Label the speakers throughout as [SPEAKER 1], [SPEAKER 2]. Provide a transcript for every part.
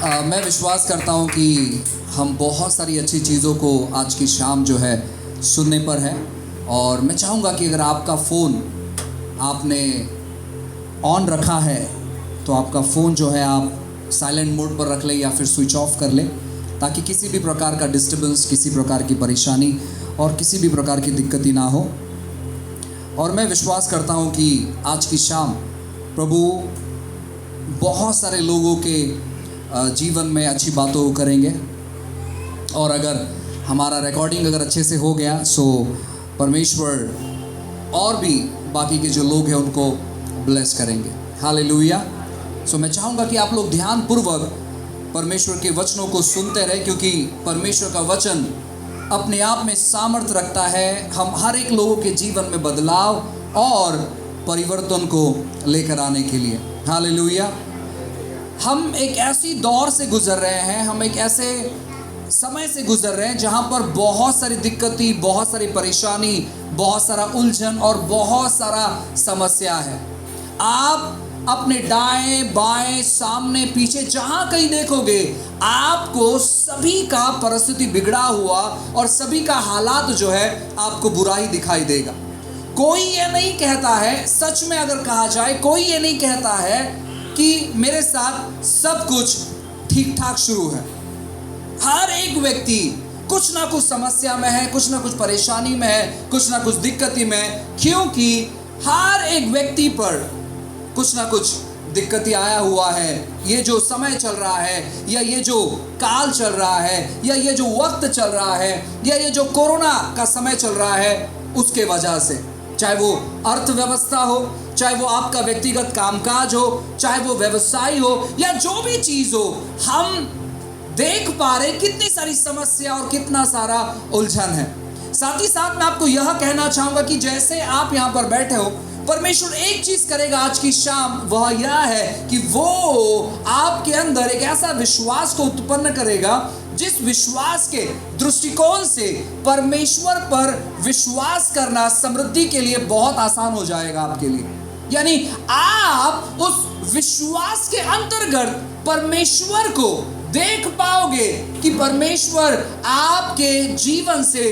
[SPEAKER 1] मैं विश्वास करता हूँ कि हम बहुत सारी अच्छी चीज़ों को आज की शाम जो है सुनने पर है। और मैं चाहूँगा कि अगर आपका फ़ोन आपने ऑन रखा है तो आपका फ़ोन जो है आप साइलेंट मोड पर रख लें या फिर स्विच ऑफ कर लें, ताकि किसी भी प्रकार का डिस्टर्बेंस, किसी प्रकार की परेशानी और किसी भी प्रकार की दिक्कत ही ना हो। और मैं विश्वास करता हूँ कि आज की शाम प्रभु बहुत सारे लोगों के जीवन में अच्छी बातों को करेंगे। और अगर हमारा रिकॉर्डिंग अगर अच्छे से हो गया सो परमेश्वर और भी बाकी के जो लोग हैं उनको ब्लेस करेंगे। हालेलुया। सो मैं चाहूँगा कि आप लोग ध्यानपूर्वक परमेश्वर के वचनों को सुनते रहें, क्योंकि परमेश्वर का वचन अपने आप में सामर्थ्य रखता है हम हर एक लोगों के जीवन में बदलाव और परिवर्तन को लेकर आने के लिए। हालेलुया। हम एक ऐसी दौर से गुजर रहे हैं, हम एक ऐसे समय से गुजर रहे हैं जहां पर बहुत सारी दिक्कतें, बहुत सारी परेशानी, बहुत सारा उलझन और बहुत सारा समस्या है। आप अपने दाएं बाएं सामने पीछे जहां कहीं देखोगे आपको सभी का परिस्थिति बिगड़ा हुआ और सभी का हालात जो है आपको बुरा ही दिखाई देगा। कोई ये नहीं कहता है, सच में अगर कहा जाए, कोई ये नहीं कहता है कि मेरे साथ सब कुछ ठीक ठाक शुरू है। हर एक व्यक्ति कुछ ना कुछ समस्या में है, कुछ ना कुछ परेशानी में है, कुछ ना कुछ दिक्कती में है, क्योंकि हर एक व्यक्ति पर कुछ ना कुछ दिक्कतें आया हुआ है। ये जो समय चल रहा है या ये जो काल चल रहा है या ये जो वक्त चल रहा है या ये जो कोरोना का समय चल रहा है, उसके वजह से, चाहे वो अर्थव्यवस्था हो, चाहे वो आपका व्यक्तिगत कामकाज हो, चाहे वो व्यवसाय हो या जो भी चीज़ हो, हम देख पा रहे कितनी सारी समस्या और कितना सारा उलझन है। साथ ही साथ मैं आपको यह कहना चाहूँगा कि जैसे आप यहाँ पर बैठे हो, परमेश्वर एक चीज करेगा आज की शाम, वह यह है कि वो आपके अंदर एक ऐसा विश्वास को उत्पन्न करेगा जिस विश्वास के दृष्टिकोण से परमेश्वर पर विश्वास करना समृद्धि के लिए बहुत आसान हो जाएगा आपके लिए। यानी आप उस विश्वास के अंतर्गत परमेश्वर को देख पाओगे कि परमेश्वर आपके जीवन से,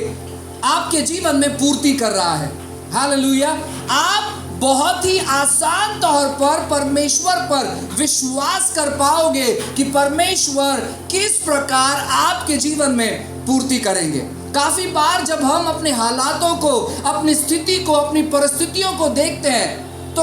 [SPEAKER 1] आपके जीवन में पूर्ति कर रहा है। हालेलुया। आप बहुत ही आसान तौर पर परमेश्वर पर विश्वास कर पाओगे कि परमेश्वर किस प्रकार आपके जीवन में पूर्ति करेंगे। काफी बार जब हम अपने हालातों को, अपनी स्थिति को, अपनी परिस्थितियों को देखते हैं तो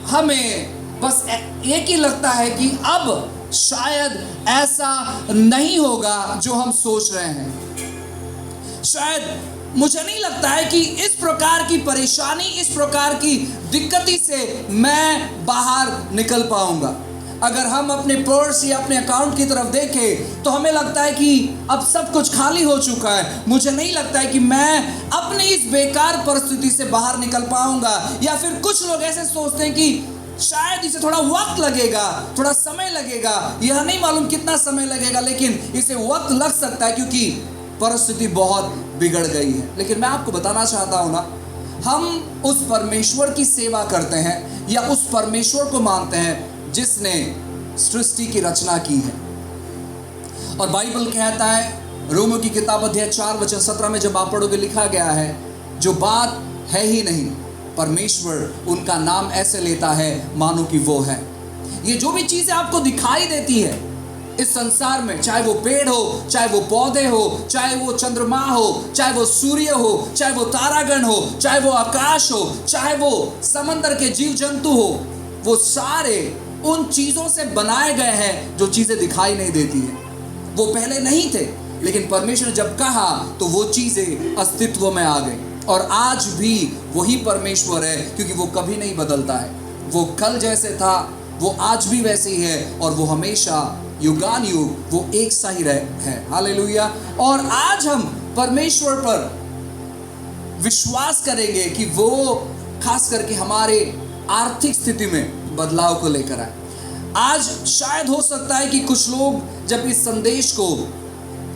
[SPEAKER 1] हमें बस एक ही लगता है कि अब शायद ऐसा नहीं होगा जो हम सोच रहे हैं। शायद मुझे नहीं लगता है कि इस प्रकार की परेशानी, इस प्रकार की दिक्कती से मैं बाहर निकल पाऊंगा। अगर हम अपने पर्स या अपने अकाउंट की तरफ देखें तो हमें लगता है कि अब सब कुछ खाली हो चुका है। मुझे नहीं लगता है कि मैं अपनी इस बेकार परिस्थिति से बाहर निकल पाऊंगा। या फिर कुछ लोग ऐसे सोचते हैं कि शायद इसे थोड़ा वक्त लगेगा, थोड़ा समय लगेगा, यह नहीं मालूम कितना समय लगेगा, लेकिन इसे वक्त लग सकता है क्योंकि परिस्थिति बहुत बिगड़ गई है। लेकिन मैं आपको बताना चाहता हूं ना, हम उस परमेश्वर की सेवा करते हैं या उस परमेश्वर को मानते हैं जिसने सृष्टि की रचना की है। और बाइबल कहता है, रोमियो की किताब अध्याय 4:17 में जब आप पढ़ोगे, लिखा गया है, जो बात है ही नहीं, परमेश्वर उनका नाम ऐसे लेता है मानो कि वो है। ये जो भी चीजें आपको दिखाई देती है इस संसार में, चाहे वो पेड़ हो, चाहे वो पौधे हो, चाहे वो चंद्रमा हो, चाहे वो सूर्य हो, चाहे वो तारागण हो, चाहे वो आकाश हो, चाहे वो समंदर के जीव जंतु हो, वो सारे उन चीजों से बनाए गए हैं जो चीजें दिखाई नहीं देती हैं। वो पहले नहीं थे, लेकिन परमेश्वर ने जब कहा तो वो चीजें अस्तित्व में आ गई। और आज भी वही परमेश्वर है, क्योंकि वो कभी नहीं बदलता है। वो कल जैसे था वो आज भी वैसे ही है और वो हमेशा युगान युग वो एक सा ही है। हालेलुया। और आज हम परमेश्वर पर विश्वास करेंगे कि वो खास करके हमारे आर्थिक स्थिति में बदलाव को लेकर आए। आज शायद हो सकता है कि कुछ लोग जब इस संदेश को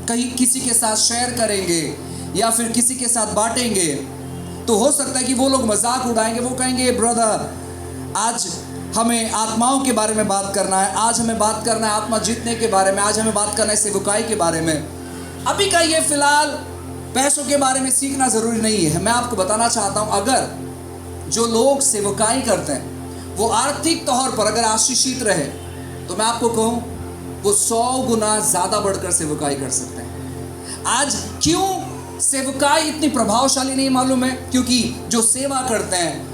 [SPEAKER 1] कहीं किसी के साथ शेयर करेंगे या फिर किसी के साथ बांटेंगे तो हो सकता है कि वो लोग मजाक उड़ाएंगे। वो कहेंगे, ब्रदर आज हमें आत्माओं के बारे में बात करना है, आज हमें बात करना है आत्मा जीतने के बारे में, आज हमें बात करना है सेवकाई के बारे में। अभी का ये फिलहाल पैसों के बारे में सीखना ज़रूरी नहीं है। मैं आपको बताना चाहता हूँ, अगर जो लोग सेवकाई करते हैं वो आर्थिक तौर पर अगर आशीषित रहे तो मैं आपको कहूँ वो 100 गुना ज़्यादा बढ़कर सेवकाई कर सकते हैं। आज क्यों सेवकाई इतनी प्रभावशाली नहीं मालूम है? क्योंकि जो सेवा करते हैं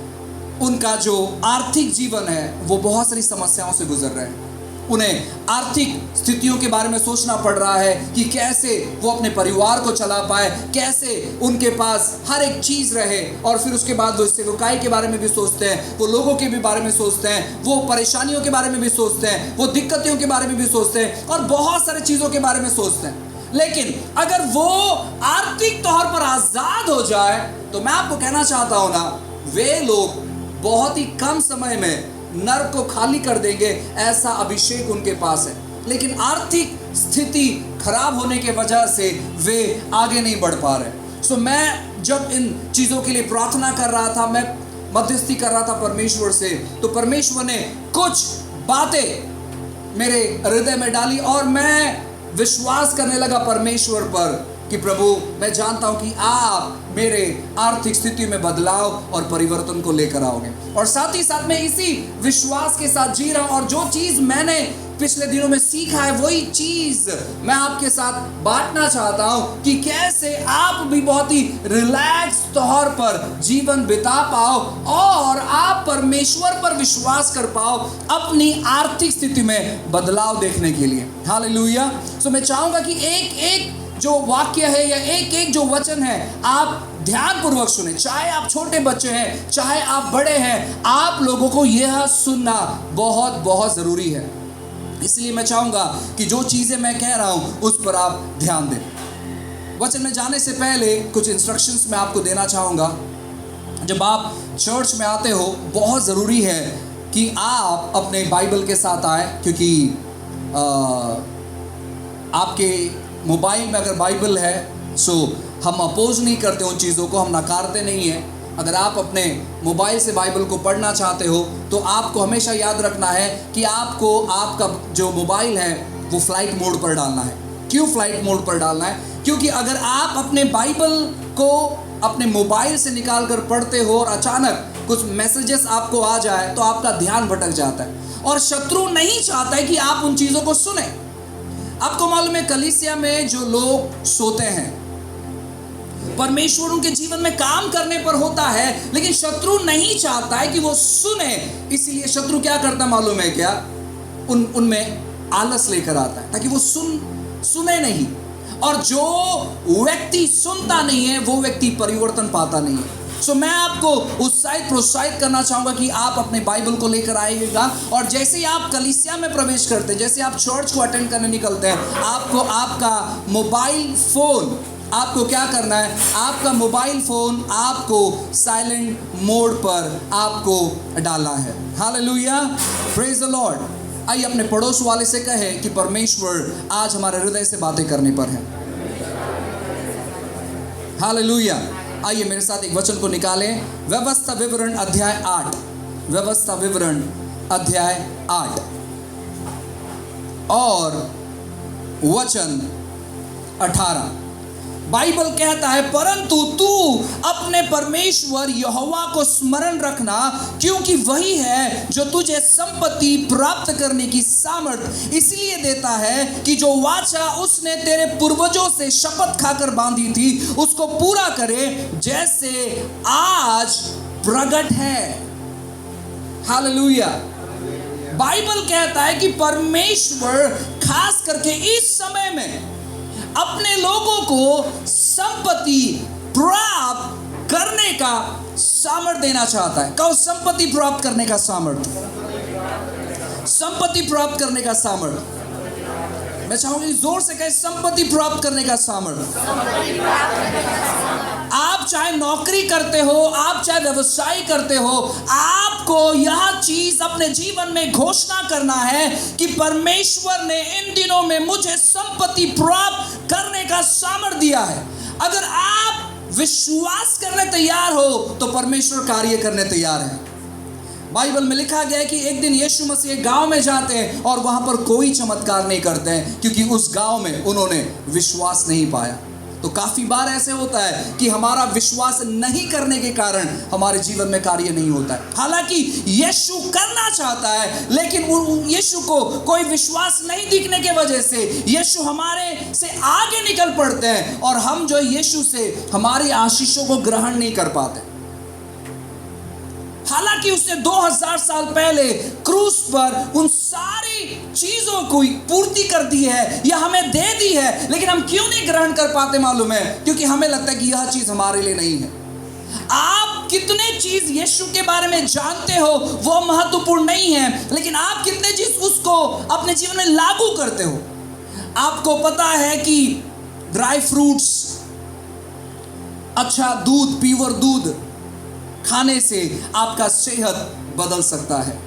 [SPEAKER 1] उनका जो आर्थिक जीवन है वो बहुत सारी समस्याओं से गुजर रहे हैं। उन्हें आर्थिक स्थितियों के बारे में सोचना पड़ रहा है कि कैसे वो अपने परिवार को चला पाए, कैसे उनके पास हर एक चीज़ रहे। और फिर उसके बाद वो सेवकाई के बारे में भी सोचते हैं, वो लोगों के भी बारे में सोचते हैं, वो परेशानियों के बारे में भी सोचते हैं, वो दिक्कतों के बारे में भी सोचते हैं और बहुत सारी चीज़ों के बारे में सोचते हैं। लेकिन अगर वो आर्थिक तौर पर आज़ाद हो जाए तो मैं आपको कहना चाहता हूँ ना, वे लोग बहुत ही कम समय में नर्क को खाली कर देंगे, ऐसा अभिषेक उनके पास है। लेकिन आर्थिक स्थिति खराब होने के वजह से वे आगे नहीं बढ़ पा रहे। सो मैं जब इन चीज़ों के लिए प्रार्थना कर रहा था, मैं मध्यस्थी कर रहा था परमेश्वर से, तो परमेश्वर ने कुछ बातें मेरे हृदय में डाली और मैं विश्वास करने लगा परमेश्वर पर कि प्रभु, मैं जानता हूं कि आप मेरे आर्थिक स्थिति में बदलाव और परिवर्तन को लेकर आओगे। और साथ ही साथ मैं इसी विश्वास के साथ जी रहा हूं और जो चीज़ मैंने पिछले दिनों में सीखा है वही चीज़ मैं आपके साथ बांटना चाहता हूं कि कैसे आप भी बहुत ही रिलैक्स तौर पर जीवन बिता पाओ और आप परमेश्वर पर विश्वास कर पाओ अपनी आर्थिक स्थिति में बदलाव देखने के लिए। हालेलुया। सो मैं चाहूँगा कि एक एक जो वाक्य है या एक एक जो वचन है आप ध्यान पूर्वक सुने। चाहे आप छोटे बच्चे हैं, चाहे आप बड़े हैं, आप लोगों को यह सुनना बहुत बहुत ज़रूरी है। इसलिए मैं चाहूँगा कि जो चीज़ें मैं कह रहा हूँ उस पर आप ध्यान दें। वचन में जाने से पहले कुछ इंस्ट्रक्शंस मैं आपको देना चाहूँगा। जब आप चर्च में आते हो बहुत ज़रूरी है कि आप अपने बाइबल के साथ आए, क्योंकि आपके मोबाइल में अगर बाइबल है सो हम अपोज नहीं करते उन चीज़ों को, हम नकारते नहीं हैं। अगर आप अपने मोबाइल से बाइबल को पढ़ना चाहते हो तो आपको हमेशा याद रखना है कि आपको आपका जो मोबाइल है वो फ्लाइट मोड पर डालना है। क्यों फ्लाइट मोड पर डालना है? क्योंकि अगर आप अपने बाइबल को अपने मोबाइल से निकाल कर पढ़ते हो और अचानक कुछ मैसेजेस आपको आ जाए तो आपका ध्यान भटक जाता है और शत्रु नहीं चाहता है कि आप उन चीज़ों को सुने। आपको मालूम है कलीसिया में जो लोग सोते हैं, परमेश्वर उनके जीवन में काम करने पर होता है, लेकिन शत्रु नहीं चाहता है कि वो सुने। इसीलिए शत्रु क्या करता मालूम है क्या? उनमें आलस लेकर आता है ताकि वो सुने नहीं। और जो व्यक्ति सुनता नहीं है वो व्यक्ति परिवर्तन पाता नहीं है। सो मैं आपको प्रोत्साहित करना चाहूँगा कि आप अपने बाइबल को लेकर आइएगा और जैसे ही आप कलीसिया में प्रवेश करते हैं, जैसे आप चर्च को अटेंड करने निकलते हैं, आपको आपका मोबाइल फ़ोन आपको क्या करना है? आपका मोबाइल फ़ोन आपको साइलेंट मोड पर आपको डालना है। Hallelujah, praise the Lord. आइए अपने पड़ोस वाले से कहे कि परमेश्वर आज हमारे हृदय से बातें करने पर है। हालेलुया। आइए मेरे साथ एक वचन को निकालें। व्यवस्था विवरण अध्याय 8। व्यवस्था विवरण अध्याय 8 और वचन 18। बाइबल कहता है, परंतु तू अपने परमेश्वर यहोवा को स्मरण रखना, क्योंकि वही है जो तुझे संपत्ति प्राप्त करने की सामर्थ इसलिए देता है कि जो वाचा उसने तेरे पूर्वजों से शपथ खाकर बांधी थी उसको पूरा करे, जैसे आज प्रकट है। हालेलुया। बाइबल कहता है कि परमेश्वर खास करके इस समय में अपने लोगों को संपत्ति प्राप्त करने का सामर्थ्य देना चाहता है। कहो संपत्ति प्राप्त करने का सामर्थ्य, संपत्ति प्राप्त करने का सामर्थ्य। मैं चाहूंगी जोर से कहें संपत्ति प्राप्त करने का सामर्थ्य। आप चाहे नौकरी करते हो, आप चाहे व्यवसाय करते हो, आपको यह चीज अपने जीवन में घोषणा करना है कि परमेश्वर ने इन दिनों में मुझे संपत्ति प्राप्त करने का सामर्थ्य दिया है। अगर आप विश्वास करने तैयार हो तो परमेश्वर कार्य करने तैयार है। बाइबल में लिखा गया है कि एक दिन यीशु मसीह एक गांव में जाते हैं और वहां पर कोई चमत्कार नहीं करते हैं, क्योंकि उस गांव में उन्होंने विश्वास नहीं पाया। तो काफी बार ऐसे होता है कि हमारा विश्वास नहीं करने के कारण हमारे जीवन में कार्य नहीं होता है। हालांकि यीशु करना चाहता है, लेकिन यीशु को कोई विश्वास नहीं दिखने के वजह से यीशु हमारे से आगे निकल पड़ते हैं और हम जो यीशु से हमारी आशीषों को ग्रहण नहीं कर पाते। हालांकि उसने 2000 साल पहले क्रूस पर उन सारी चीजों को पूर्ति कर दी है या हमें दे दी है, लेकिन हम क्यों नहीं ग्रहण कर पाते मालूम है? क्योंकि हमें लगता है कि यह चीज हमारे लिए नहीं है। आप कितने चीज यीशु के बारे में जानते हो वो महत्वपूर्ण नहीं है, लेकिन आप कितने चीज उसको अपने जीवन में लागू करते हो। आपको पता है कि ड्राई फ्रूट्स, अच्छा दूध, प्योर दूध खाने से आपका सेहत बदल सकता है।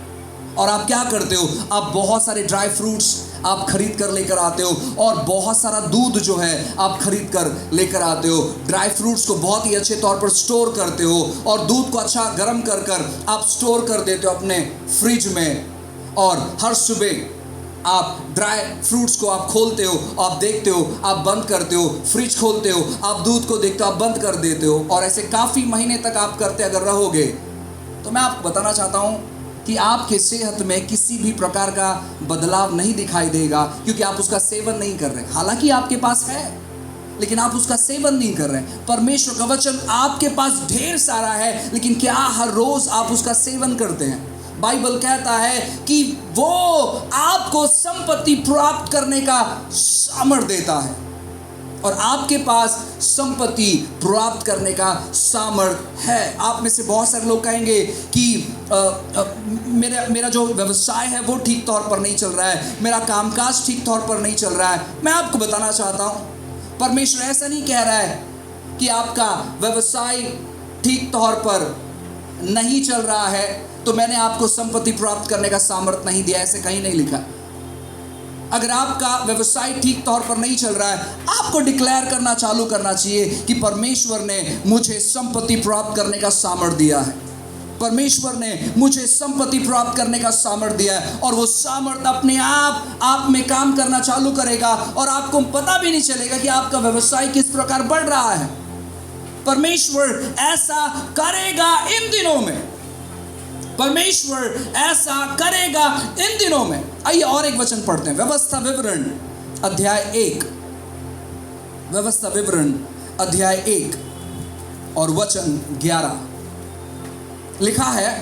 [SPEAKER 1] और आप क्या करते हो? आप बहुत सारे ड्राई फ्रूट्स आप खरीद कर लेकर आते हो और बहुत सारा दूध जो है आप खरीद कर लेकर आते हो। ड्राई फ्रूट्स को बहुत ही अच्छे तौर पर स्टोर करते हो और दूध को अच्छा गर्म कर कर आप स्टोर कर देते हो अपने फ्रिज में, और हर सुबह आप ड्राई फ्रूट्स को आप खोलते हो, आप देखते हो, आप बंद करते हो, फ्रिज खोलते हो, आप दूध को देखते हो, आप बंद कर देते हो, और ऐसे काफ़ी महीने तक आप करते अगर रहोगे तो मैं आपको बताना चाहता हूँ कि आपके सेहत में किसी भी प्रकार का बदलाव नहीं दिखाई देगा, क्योंकि आप उसका सेवन नहीं कर रहे। हालांकि आपके पास है, लेकिन आप उसका सेवन नहीं कर रहे। परमेश्वर का वचन आपके पास ढेर सारा है, लेकिन क्या हर रोज आप उसका सेवन करते हैं? बाइबल कहता है कि वो आपको संपत्ति प्राप्त करने का सामर्थ देता है, और आपके पास संपत्ति प्राप्त करने का सामर्थ है। आप में से बहुत सारे लोग कहेंगे कि मेरा जो व्यवसाय है वो ठीक तौर पर नहीं चल रहा है, मेरा कामकाज ठीक तौर पर नहीं चल रहा है। मैं आपको बताना चाहता हूँ, परमेश्वर ऐसा नहीं कह रहा है कि आपका व्यवसाय ठीक तौर पर नहीं चल रहा है तो मैंने आपको संपत्ति प्राप्त करने का सामर्थ नहीं दिया, ऐसे कहीं नहीं लिखा। अगर आपका व्यवसाय ठीक तौर पर नहीं चल रहा है, आपको डिक्लेयर करना चालू करना चाहिए कि परमेश्वर ने मुझे संपत्ति प्राप्त करने का सामर्थ दिया है। परमेश्वर ने मुझे संपत्ति प्राप्त करने का सामर्थ दिया है, और वो सामर्थ अपने आप में काम करना चालू करेगा और आपको पता भी नहीं चलेगा कि आपका व्यवसाय किस प्रकार बढ़ रहा है। परमेश्वर ऐसा करेगा इन दिनों में, परमेश्वर ऐसा करेगा इन दिनों में। आइए और एक वचन पढ़ते हैं, व्यवस्था विवरण अध्याय 1, व्यवस्था विवरण अध्याय 1 और वचन 11 लिखा है,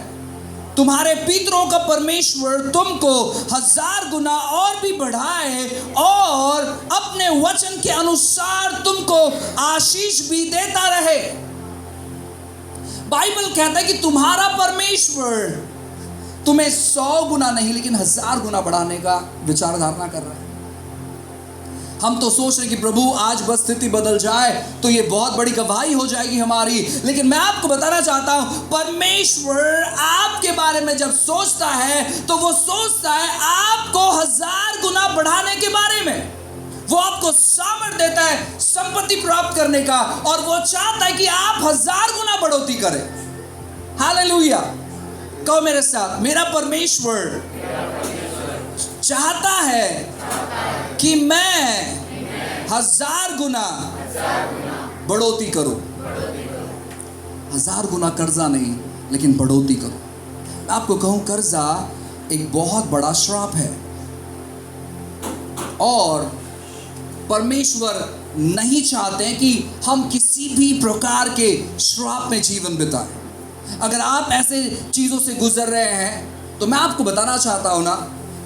[SPEAKER 1] तुम्हारे पितरों का परमेश्वर तुमको 1000 गुना और भी बढ़ाए और अपने वचन के अनुसार तुमको आशीष भी देता रहे। बाइबल कहता है कि तुम्हारा परमेश्वर तुम्हें 100 गुना नहीं लेकिन 1000 गुना बढ़ाने का विचारधारणा कर रहा है। हम तो सोच रहे कि प्रभु आज बस स्थिति बदल जाए तो ये बहुत बड़ी गवाही हो जाएगी हमारी, लेकिन मैं आपको बताना चाहता हूं, परमेश्वर आपके बारे में जब सोचता है तो वो सोचता है आपको 1000 गुना बढ़ाने के बारे में। वो आपको सामर्थ देता है संपत्ति प्राप्त करने का, और वो चाहता है कि आप 1000 गुना बढ़ोतरी करें। हालेलुया, कहो मेरे साथ, मेरा परमेश्वर चाहता है कि मैं 1000 गुना बढ़ोतरी करूं। 1000 गुना कर्जा नहीं, लेकिन बढ़ोतरी करूं। मैं आपको कहूं, कर्जा एक बहुत बड़ा श्राप है, और परमेश्वर नहीं चाहते हैं कि हम किसी भी प्रकार के श्राप में जीवन बिताएं। अगर आप ऐसे चीज़ों से गुजर रहे हैं तो मैं आपको बताना चाहता हूं ना,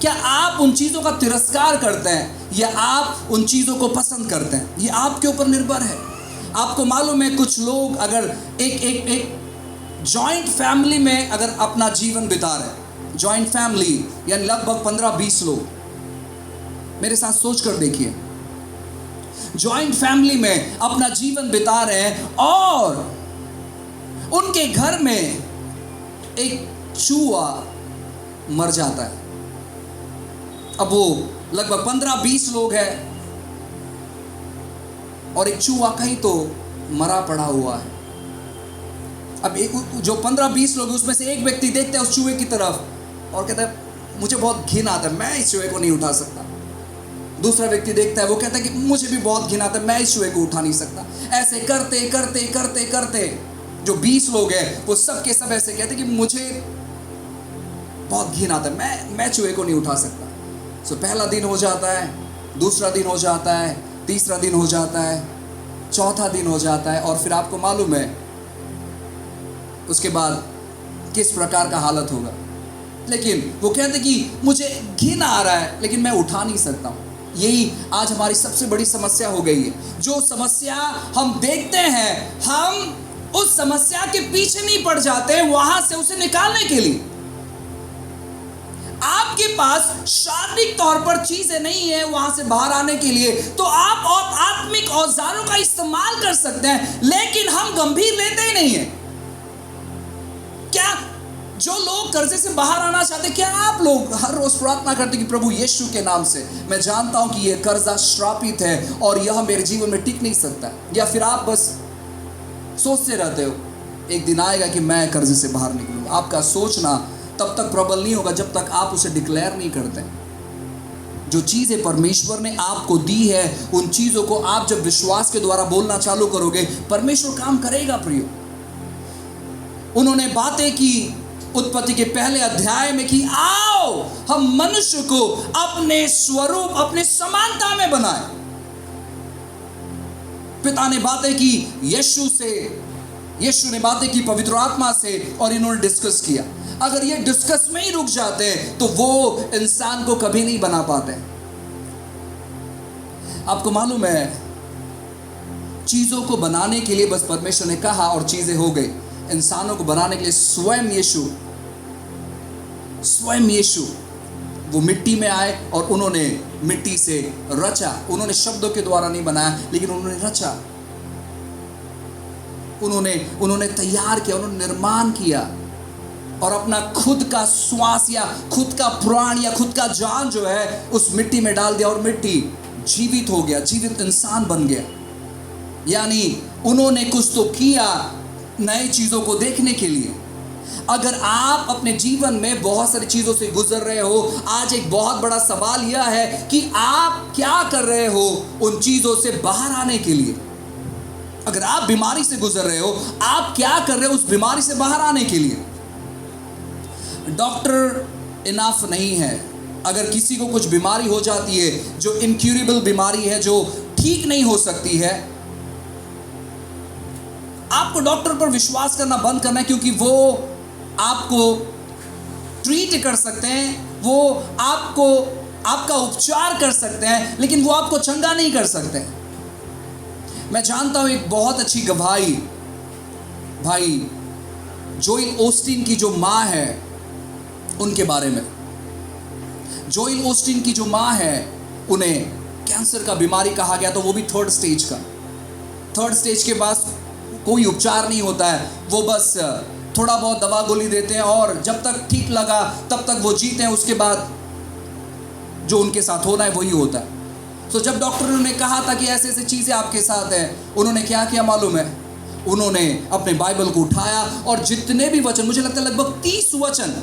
[SPEAKER 1] क्या आप उन चीज़ों का तिरस्कार करते हैं या आप उन चीज़ों को पसंद करते हैं, ये आपके ऊपर निर्भर है। आपको मालूम है, कुछ लोग अगर एक जॉइंट फैमिली में अगर अपना जीवन बिता रहे हैं, जॉइंट फैमिली यानी लगभग 15-20 लोग, मेरे साथ सोच कर देखिए, जॉइंट फैमिली में अपना जीवन बिता रहे हैं और उनके घर में एक चूहा मर जाता है। अब वो लगभग 15-20 लोग हैं और एक चूहा कहीं तो मरा पड़ा हुआ है। अब जो 15-20 लोग उसमें से एक व्यक्ति देखता है उस चूहे की तरफ और कहता है मुझे बहुत घिन आता है, मैं इस चूहे को नहीं उठा सकता। दूसरा व्यक्ति देखता है, वो कहता है कि मुझे भी बहुत घिन आता है, मैं इस चूहे को उठा नहीं सकता। ऐसे करते करते करते करते जो 20 लोग हैं वो सब के सब ऐसे कहते हैं कि मुझे बहुत घिन आता है, मैं चूहे को नहीं उठा सकता। सो पहला दिन हो जाता है, दूसरा दिन हो जाता है, तीसरा दिन हो जाता है, चौथा दिन हो जाता है, और फिर आपको मालूम है उसके बाद किस प्रकार का हालत होगा। लेकिन वो कहते कि मुझे घिन आ रहा है लेकिन मैं उठा नहीं सकता हूँ। यही आज हमारी सबसे बड़ी समस्या हो गई है। जो समस्या हम देखते हैं, हम उस समस्या के पीछे नहीं पड़ जाते वहां से उसे निकालने के लिए। आपके पास शारीरिक तौर पर चीजें नहीं है वहां से बाहर आने के लिए, तो आप और आत्मिक औजारों का इस्तेमाल कर सकते हैं, लेकिन हम गंभीर लेते ही नहीं है। क्या जो लोग कर्जे से बाहर आना चाहते, क्या आप लोग हर रोज प्रार्थना करते कि प्रभु यीशु के नाम से मैं जानता हूं कि यह कर्जा श्रापित है और यह मेरे जीवन में टिक नहीं सकता, या फिर आप बस सोचते रहते हो एक दिन आएगा कि मैं कर्जे से बाहर निकलूंगा। आपका सोचना तब तक प्रबल नहीं होगा जब तक आप उसे डिक्लेयर नहीं करते। जो चीजें परमेश्वर ने आपको दी है उन चीजों को आप जब विश्वास के द्वारा बोलना चालू करोगे, परमेश्वर काम करेगा। प्रियो, उन्होंने बातें की उत्पत्ति के पहले अध्याय में कि आओ हम मनुष्य को अपने स्वरूप अपने समानता में बनाए। पिता ने बातें की यीशु से, यीशु ने बातें की पवित्र आत्मा से, और इन्होंने डिस्कस किया। अगर ये डिस्कस में ही रुक जाते तो वो इंसान को कभी नहीं बना पाते। आपको मालूम है, चीजों को बनाने के लिए बस परमेश्वर ने कहा और चीजें हो गई। इंसानों को बनाने के लिए स्वयं यीशु वो मिट्टी में आए और उन्होंने मिट्टी से रचा। उन्होंने शब्दों के द्वारा नहीं बनाया, लेकिन उन्होंने रचा, उन्होंने तैयार किया, उन्होंने निर्माण किया और अपना खुद का श्वास या खुद का प्राण या खुद का जान जो है उस मिट्टी में डाल दिया और मिट्टी जीवित हो गया, जीवित इंसान बन गया। यानी उन्होंने कुछ तो किया नई चीजों को देखने के लिए। अगर आप अपने जीवन में बहुत सारी चीजों से गुजर रहे हो, आज एक बहुत बड़ा सवाल यह है कि आप क्या कर रहे हो उन चीजों से बाहर आने के लिए। अगर आप बीमारी से गुजर रहे हो, आप क्या कर रहे हो उस बीमारी से बाहर आने के लिए। डॉक्टर इनफ नहीं है। अगर किसी को कुछ बीमारी हो जाती है जो इनक्यूरेबल बीमारी है, जो ठीक नहीं हो सकती है, आपको डॉक्टर पर विश्वास करना बंद करना है, क्योंकि वो आपको ट्रीट कर सकते हैं, वो आपका उपचार कर सकते हैं, लेकिन वो आपको चंगा नहीं कर सकते। मैं जानता हूं एक बहुत अच्छी गवाही भाई जोएल ओस्टीन की जो माँ है उनके बारे में। जोएल ओस्टीन की जो माँ है, उन्हें कैंसर का बीमारी कहा गया, तो वो भी थर्ड स्टेज के बाद कोई उपचार नहीं होता है। वो बस थोड़ा बहुत दवा गोली देते हैं और जब तक ठीक लगा तब तक वो जीते हैं, उसके बाद जो उनके साथ होना है वही होता है। तो जब डॉक्टर ने कहा था कि ऐसे ऐसे चीज़ें आपके साथ हैं, उन्होंने क्या किया मालूम है? उन्होंने अपने बाइबल को उठाया और जितने भी वचन, मुझे लगता है लगभग 30 वचन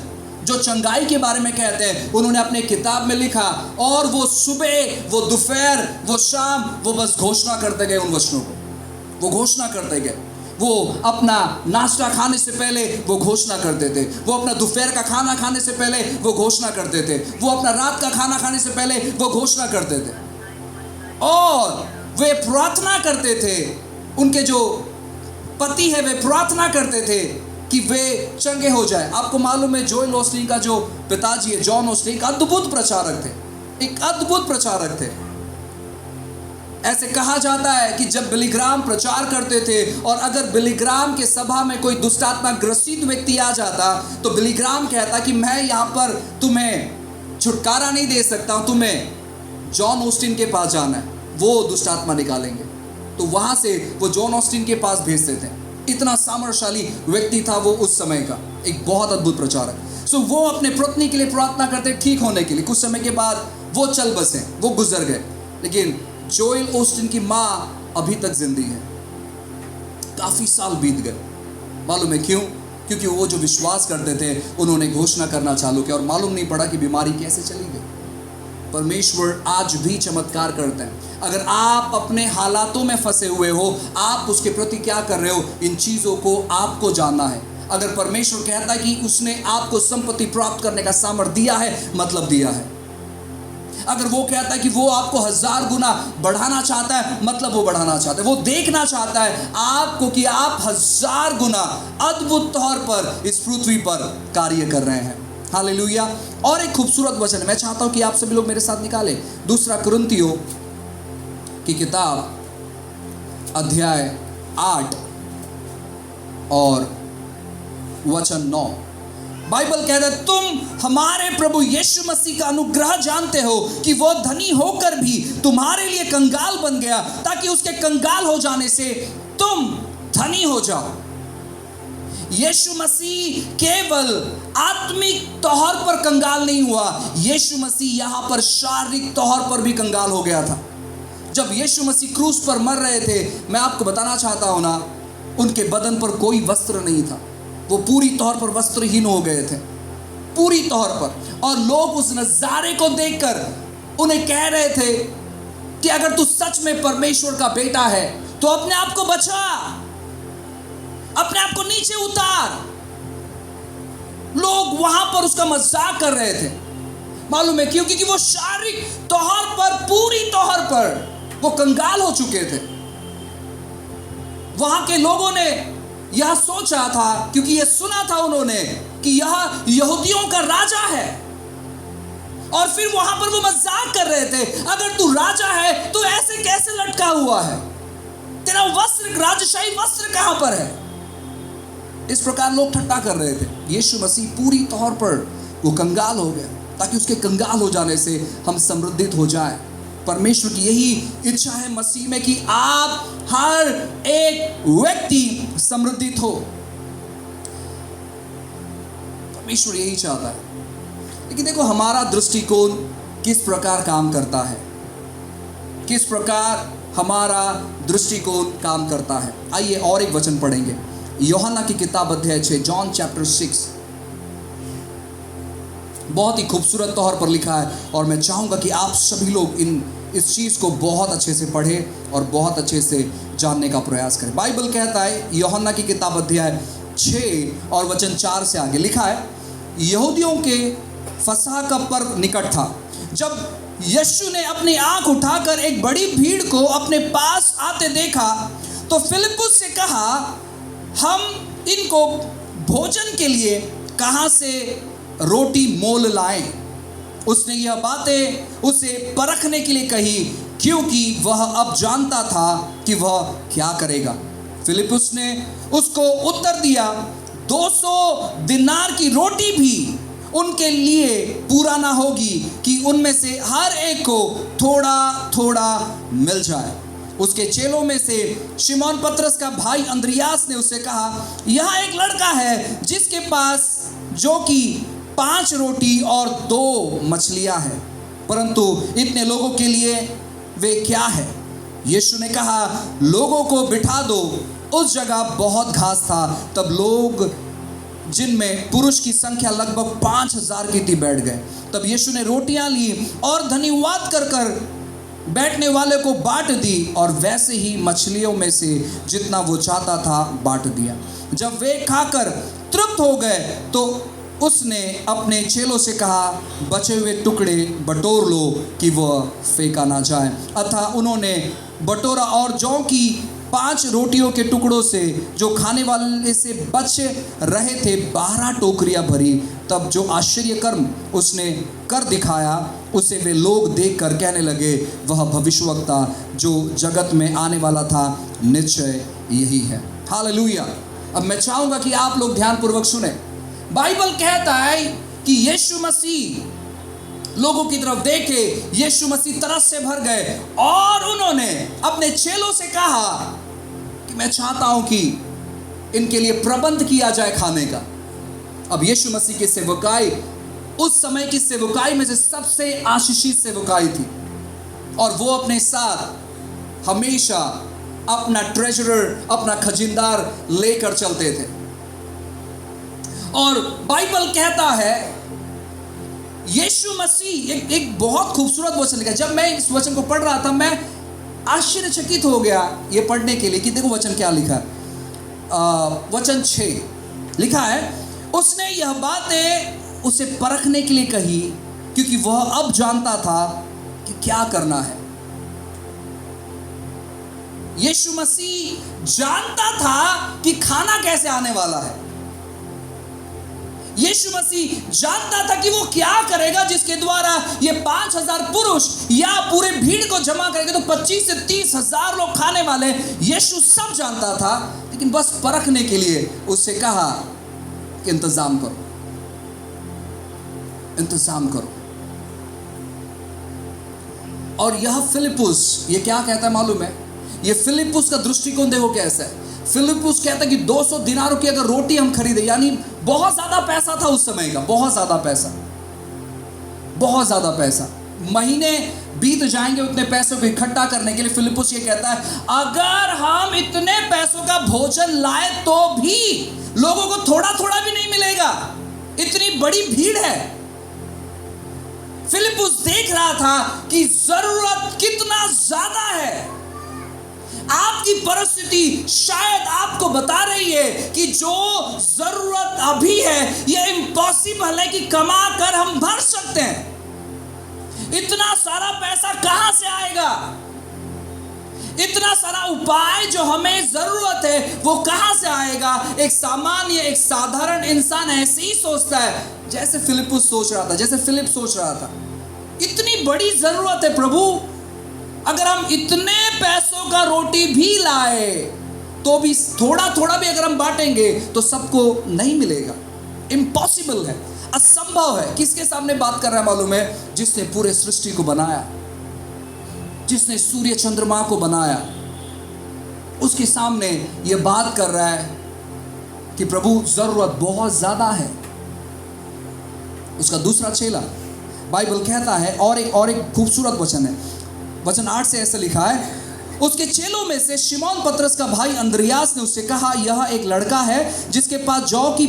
[SPEAKER 1] जो चंगाई के बारे में कहते हैं, उन्होंने अपने किताब में लिखा। और वो सुबह, वो दोपहर, वो शाम, वो बस घोषणा करते गए उन वचनों को, वो घोषणा करते गए। वो अपना नाश्ता खाने से पहले वो घोषणा करते थे, वो अपना दोपहर का खाना खाने से पहले वो घोषणा करते थे, वो अपना रात का खाना खाने से पहले वो घोषणा करते थे, और वे प्रार्थना करते थे। उनके जो पति है वे प्रार्थना करते थे कि वे चंगे हो जाए। आपको मालूम है जोएल ओस्टीन का जो पिताजी है जॉन ओस्टीन, एक अद्भुत प्रचारक थे, एक अद्भुत प्रचारक थे। ऐसे कहा जाता है कि जब बिली ग्राहम प्रचार करते थे और अगर बिली ग्राहम के सभा में कोई दुष्टात्मा ग्रसित व्यक्ति आ जाता तो बिली ग्राहम कहता कि मैं यहाँ पर तुम्हें छुटकारा नहीं दे सकता हूँ, तुम्हें जॉन ओस्टीन के पास जाना है, वो दुष्टात्मा निकालेंगे। तो वहाँ से वो जॉन ओस्टीन के पास भेजते थे। इतना सामर्थ्यशाली व्यक्ति था वो उस समय का, एक बहुत अद्भुत प्रचारक। सो वो अपने पत्नी के लिए प्रार्थना करते ठीक होने के लिए। कुछ समय के बाद वो चल बसे, वो गुजर गए, लेकिन जोएल ओस्टीन की माँ अभी तक जिंदी है। काफी साल बीत गए, मालूम है क्यों? क्योंकि वो जो विश्वास करते थे उन्होंने घोषणा करना चालू किया और मालूम नहीं पड़ा कि बीमारी कैसे चली गई। परमेश्वर आज भी चमत्कार करते हैं। अगर आप अपने हालातों में फंसे हुए हो, आप उसके प्रति क्या कर रहे हो, इन चीज़ों को आपको जानना है। अगर परमेश्वर कहता है कि उसने आपको संपत्ति प्राप्त करने का सामर्थ्य दिया है, मतलब दिया है। अगर वो कहता है कि वो आपको 1000 गुना बढ़ाना चाहता है, मतलब वो बढ़ाना चाहता है। वो देखना चाहता है आपको कि आप 1000 गुना अद्भुत तौर पर इस पृथ्वी पर कार्य कर रहे हैं। हालेलुया। और एक खूबसूरत वचन मैं चाहता हूं कि आप सभी लोग मेरे साथ निकालें। 2 कुरिन्थियों की किताब अध्याय 8 और वचन 9। बाइबल कहता है, तुम हमारे प्रभु यीशु मसीह का अनुग्रह जानते हो कि वो धनी होकर भी तुम्हारे लिए कंगाल बन गया, ताकि उसके कंगाल हो जाने से तुम धनी हो जाओ। यीशु मसीह केवल आत्मिक तौर पर कंगाल नहीं हुआ, यीशु मसीह यहां पर शारीरिक तौर पर भी कंगाल हो गया था। जब यीशु मसीह क्रूस पर मर रहे थे, मैं आपको बताना चाहता हूं ना, उनके बदन पर कोई वस्त्र नहीं था। वो पूरी तौर पर वस्त्रहीन हो गए थे, पूरी तौर पर। और लोग उस नजारे को देखकर उन्हें कह रहे थे कि अगर तू सच में परमेश्वर का बेटा है तो अपने आप को बचा, अपने आप को नीचे उतार। लोग वहां पर उसका मजाक कर रहे थे। मालूम है क्यों? क्योंकि वो शारीरिक तौर पर, पूरी तौर पर वो कंगाल हो चुके थे। वहां के लोगों ने यह सोचा था, क्योंकि यह सुना था उन्होंने कि यह यहूदियों का राजा है, और फिर वहां पर वो मजाक कर रहे थे, अगर तू राजा है तो ऐसे कैसे लटका हुआ है, तेरा वस्त्र, राजशाही वस्त्र कहां पर है? इस प्रकार लोग ठट्टा कर रहे थे। यीशु मसीह पूरी तौर पर वो कंगाल हो गए, ताकि उसके कंगाल हो जाने से हम समृद्धित हो जाएं। परमेश्वर की यही इच्छा है मसीह में कि आप हर एक व्यक्ति समृद्धित हो। परमेश्वर यही चाहता है। लेकिन देखो, हमारा दृष्टिकोण किस प्रकार काम करता है, किस प्रकार हमारा दृष्टिकोण काम करता है। आइए और एक वचन पढ़ेंगे, यूहन्ना की किताब अध्याय 6, जॉन चैप्टर 6। बहुत ही खूबसूरत तौर पर लिखा है, और मैं चाहूंगा कि आप सभी लोग इस चीज को बहुत अच्छे से पढ़ें और बहुत अच्छे से जानने का प्रयास करें। बाइबल कहता है, यूहन्ना की किताब अध्याय 6 और वचन 4 से आगे लिखा है, यहूदियों के फसह का पर्व निकट था। जब यीशु ने अपनी आंख उठाकर एक बड़ी भीड़ को अपने पास आते देखा, तो फिलिप्पुस से कहा, हम इनको भोजन के लिए कहां से रोटी मोल लाएं। उसने यह बातें उसे परखने के लिए कही, क्योंकि वह अब जानता था कि वह क्या करेगा। फिलिप्पुस ने उसको उत्तर दिया, 200 दिनार की रोटी भी उनके लिए पूरा ना होगी कि उनमें से हर एक को थोड़ा थोड़ा मिल जाए। उसके चेलों में से शिमोन पतरस का भाई अंद्रियास ने उससे कहा, यहाँ एक लड़का है जिसके पास जो कि 5 रोटी और 2 मछलियां हैं, परंतु इतने लोगों के लिए वे क्या है? यीशु ने कहा, लोगों को बिठा दो। उस जगह बहुत घास था। तब लोग, जिनमें पुरुष की संख्या लगभग 5000 की थी, बैठ गए। तब यीशु ने रोटियां ली और धन्यवाद कर कर बैठने वाले को बांट दी, और वैसे ही मछलियों में से जितना वो चाहता था बांट दिया। जब वे खाकर तृप्त हो गए तो उसने अपने चेलों से कहा, बचे हुए टुकड़े बटोर लो कि वह फेंका ना जाए। अतः उन्होंने बटोरा, और जौ की 5 रोटियों के टुकड़ों से जो खाने वाले से बच रहे थे 12 टोकरियां भरी। तब जो आश्चर्य कर्म उसने कर दिखाया, उसे वे लोग देखकर कहने लगे, वह भविष्यवक्ता जो जगत में आने वाला था निश्चय यही है। हालेलुया। अब मैं चाहूंगा कि आप लोग ध्यानपूर्वक सुने। बाइबल कहता है कि यीशु मसीह लोगों की तरफ देखे, यीशु मसीह तरस से भर गए, और उन्होंने अपने चेलों से कहा कि मैं चाहता हूं कि इनके लिए प्रबंध किया जाए खाने का। अब यीशु मसीह की सेवकाई उस समय की सेवकाई में से सबसे आशीषित सेवकाई थी, और वो अपने साथ हमेशा अपना ट्रेजरर, अपना खजिनदार लेकर चलते थे। और बाइबल कहता है यीशु मसीह एक बहुत खूबसूरत वचन लिखा। जब मैं इस वचन को पढ़ रहा था मैं आश्चर्यचकित हो गया ये पढ़ने के लिए कि देखो वचन क्या लिखा है। वचन 6 लिखा है, उसने यह बातें उसे परखने के लिए कही क्योंकि वह अब जानता था कि क्या करना है। यीशु मसीह जानता था कि खाना कैसे आने वाला है। यीशु मसीह जानता था कि वो क्या करेगा जिसके द्वारा ये 5,000 पुरुष या पूरे भीड़ को जमा करेंगे तो 25 से 30 हजार लोग खाने वाले। यीशु सब जानता था, लेकिन बस परखने के लिए उससे कहा कि इंतजाम करो, इंतजाम करो। और यह फिलिपुस ये क्या कहता है मालूम है? ये फिलिपुस का दृष्टिकोण देखो कैसा है। फिलिपुस कहता है कि 200 दिनारों की अगर रोटी हम खरीदे, यानी बहुत ज्यादा पैसा था उस समय का, बहुत ज्यादा पैसा, बहुत ज्यादा पैसा। महीने बीत जाएंगे उतने पैसों को इकट्ठा करने के लिए। फिलिपुस ये कहता है अगर हम इतने पैसों का भोजन लाए तो भी लोगों को थोड़ा थोड़ा भी नहीं मिलेगा, इतनी बड़ी भीड़ है। फिलिपुस देख रहा था कि जरूरत कितना ज्यादा है। आपकी परिस्थिति शायद आपको बता रही है कि जो जरूरत अभी है यह इम्पॉसिबल है कि कमा कर हम भर सकते हैं। इतना सारा पैसा कहां से आएगा? इतना सारा उपाय जो हमें जरूरत है वो कहां से आएगा? एक सामान्य एक साधारण इंसान ऐसे ही सोचता है जैसे फिलिपुस सोच रहा था, जैसे फिलिप सोच रहा था। इतनी बड़ी जरूरत है प्रभु, अगर हम इतने पैसों का रोटी भी लाए तो भी थोड़ा थोड़ा भी अगर हम बांटेंगे तो सबको नहीं मिलेगा। इम्पॉसिबल है, असंभव है। किसके सामने बात कर रहा है मालूम है? जिसने पूरे सृष्टि को बनाया, जिसने सूर्य चंद्रमा को बनाया, उसके सामने यह बात कर रहा है कि प्रभु जरूरत बहुत ज्यादा है। उसका दूसरा चेला, बाइबल कहता है और एक खूबसूरत वचन है, वचन 8 से ऐसा लिखा है, उसके चेलों में से शिमोन पतरस का भाई अंद्रियास ने उससे कहा, यह एक लड़का है जिसके पास जौ की